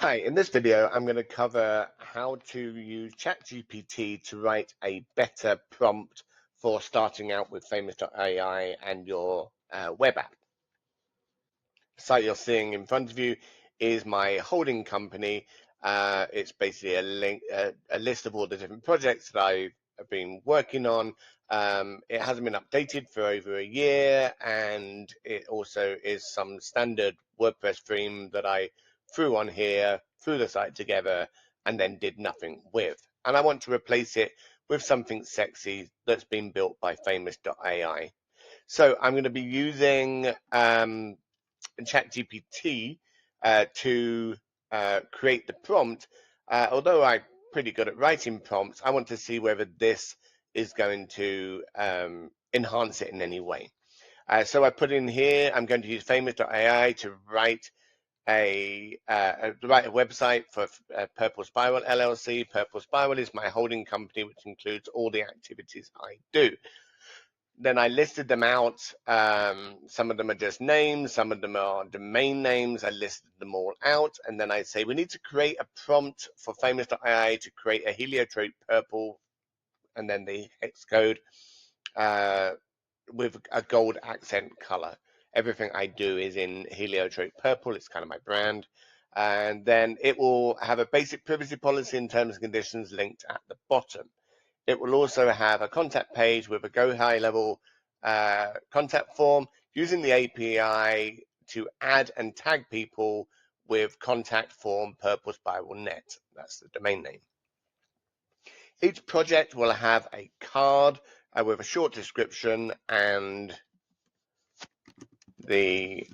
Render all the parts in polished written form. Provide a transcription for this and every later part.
Hi, in this video, I'm going to cover how to use ChatGPT to write a better prompt for starting out with Famous.AI and your web app. The site you're seeing in front of you is my holding company. It's basically a list of all the different projects that I've been working on. It hasn't been updated for over a year, and it also is some standard WordPress theme that I threw on here, threw the site together, and then did nothing with. And I want to replace it with something sexy that's been built by Famous.AI. So I'm going to be using ChatGPT to create the prompt. Although I'm pretty good at writing prompts, I want to see whether this is going to enhance it in any way. So I put in here, I'm going to use Famous.ai to write a website for Purple Spiral LLC. Purple Spiral is my holding company, which includes all the activities I do. Then I listed them out. Some of them are just names, some of them are domain names. I listed them all out, and then I say we need to create a prompt for Famous.ai to create a heliotrope purple, and then the hex code with a gold accent color. Everything I do is in heliotrope purple. It's kind of my brand. And then it will have a basic privacy policy and terms and conditions linked at the bottom. It will also have a contact page with a go high level contact form using the API to add and tag people with contact form Purple Spiral Net. That's the domain name. Each project will have a card with a short description and the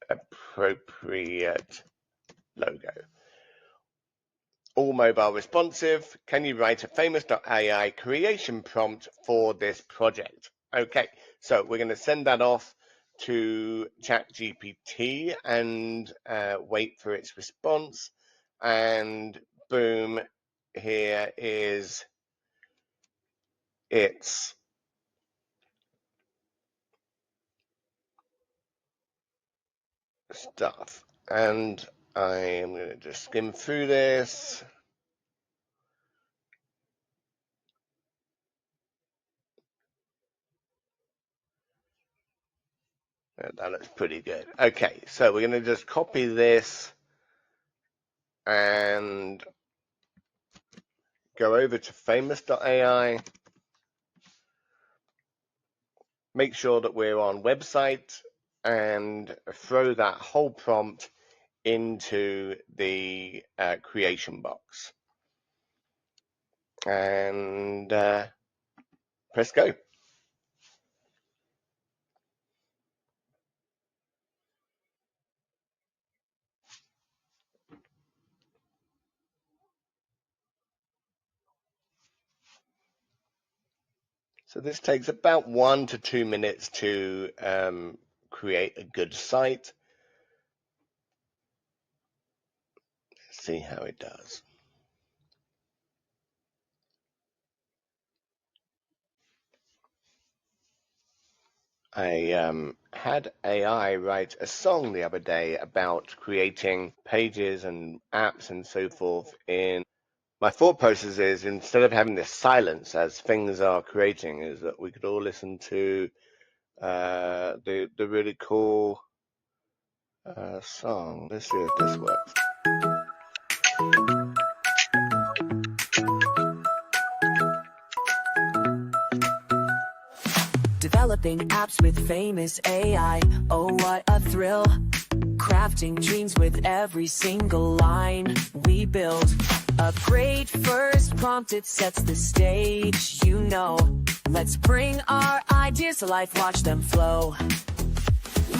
appropriate logo. All mobile responsive. Can you write a Famous.ai creation prompt for this project? Okay, so we're going to send that off to ChatGPT and wait for its response. And boom, here is its stuff. And I am going to just skim through this. That looks pretty good. Okay, so we're going to just copy this and go over to Famous.ai. Make sure that we're on website and throw that whole prompt into the creation box. And press go. So this takes about 1 to 2 minutes to create a good site. Let's see how it does. I had AI write a song the other day about creating pages and apps and so forth. In my thought process is, instead of having this silence as things are creating, is that we could all listen to the really cool song. Let's see if this works. Developing apps with Famous AI, oh what a thrill. Crafting dreams with every single line we build. A great first prompt, it sets the stage, you know. Let's bring our ideas to life, watch them flow.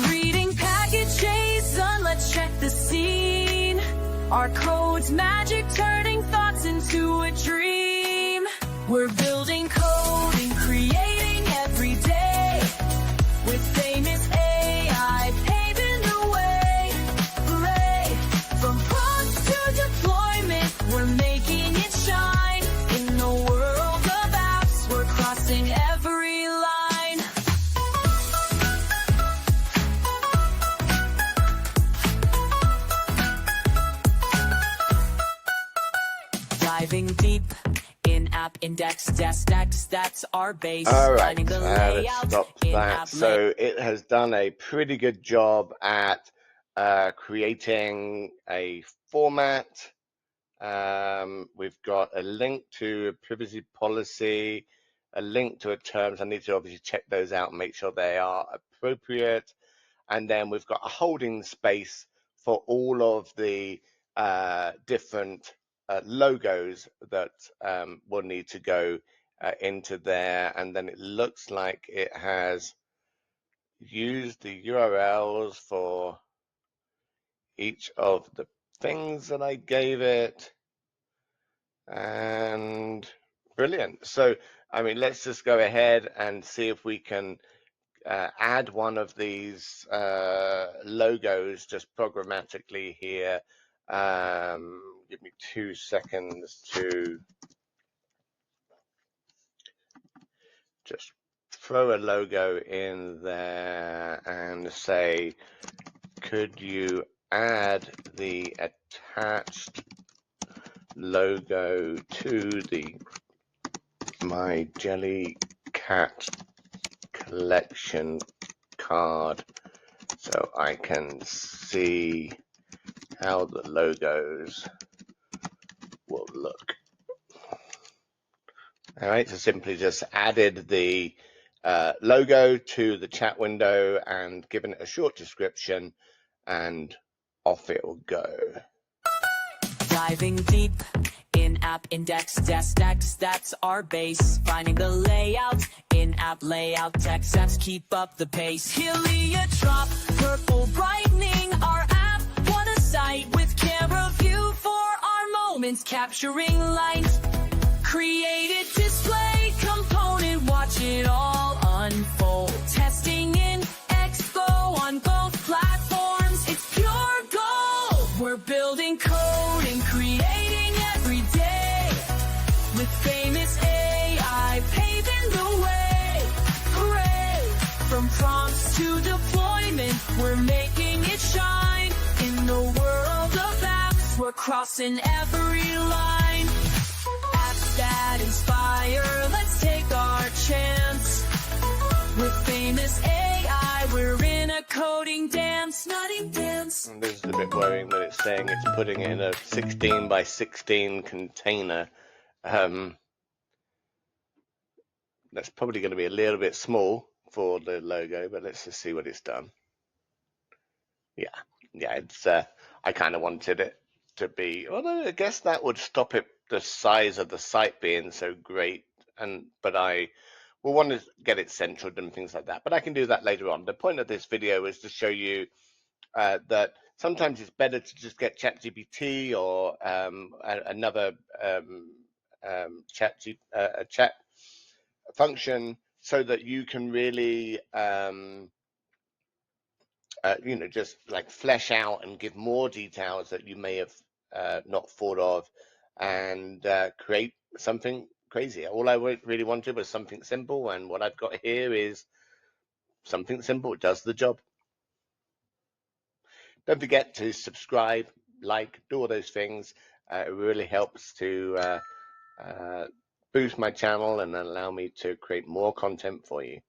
Reading package JSON, let's check the scene. Our code's magic, turning thoughts into a dream. We're building code and creating every day. With Famous AI paving the way. Hooray! From prompts to deployment, we're making it shine. In the world of apps, we're crossing every line. Diving deep in-app index that's our base. All right, Finding the let's layout stop that. So it has done a pretty good job at creating a format. We've got a link to a privacy policy, a link to a terms. I need to obviously check those out and make sure they are appropriate. And then we've got a holding space for all of the different logos that will need to go into there. And then it looks like it has used the URLs for each of the things that I gave it. And brilliant. So, I mean, let's just go ahead and see if we can add one of these logos just programmatically here. Give me 2 seconds to just throw a logo in there and say, could you add the attached logo to the My Jelly Cat collection card so I can see how the logos will look. All right, so simply just added the logo to the chat window and given it a short description, and off it will go. Diving deep in-app index that's our base. Finding the layout in-app layout text apps keep up the pace. Heliotrop purple brightening our app. Want a site with camera view for our moments, capturing light. Created display component, watch it all unfold. Testing in Expo on both platforms, it's pure gold. We're building code and creating every day with Famous AI paving the way. Hooray! From prompts to deployment, we're making it shine. In the world of apps, we're crossing every line. Apps that inspire, let's take our chance. With Famous AI, we're in a coding dance, nutting dance. And this is a bit worrying that it's saying it's putting it in a 16 by 16 container. That's probably going to be a little bit small for the logo, but let's just see what it's done. Yeah, it's I kind of wanted it to be, although I guess that would stop it, the size of the site being so great, but I will want to get it centered and things like that, but I can do that later on. The point of this video is to show you that sometimes it's better to just get ChatGPT or another chat function so that you can really just like flesh out and give more details that you may have not thought of, and create something crazy. All I really wanted was something simple, and what I've got here is something simple. It does the job. Don't forget to subscribe, like, do all those things. It really helps to boost my channel and allow me to create more content for you.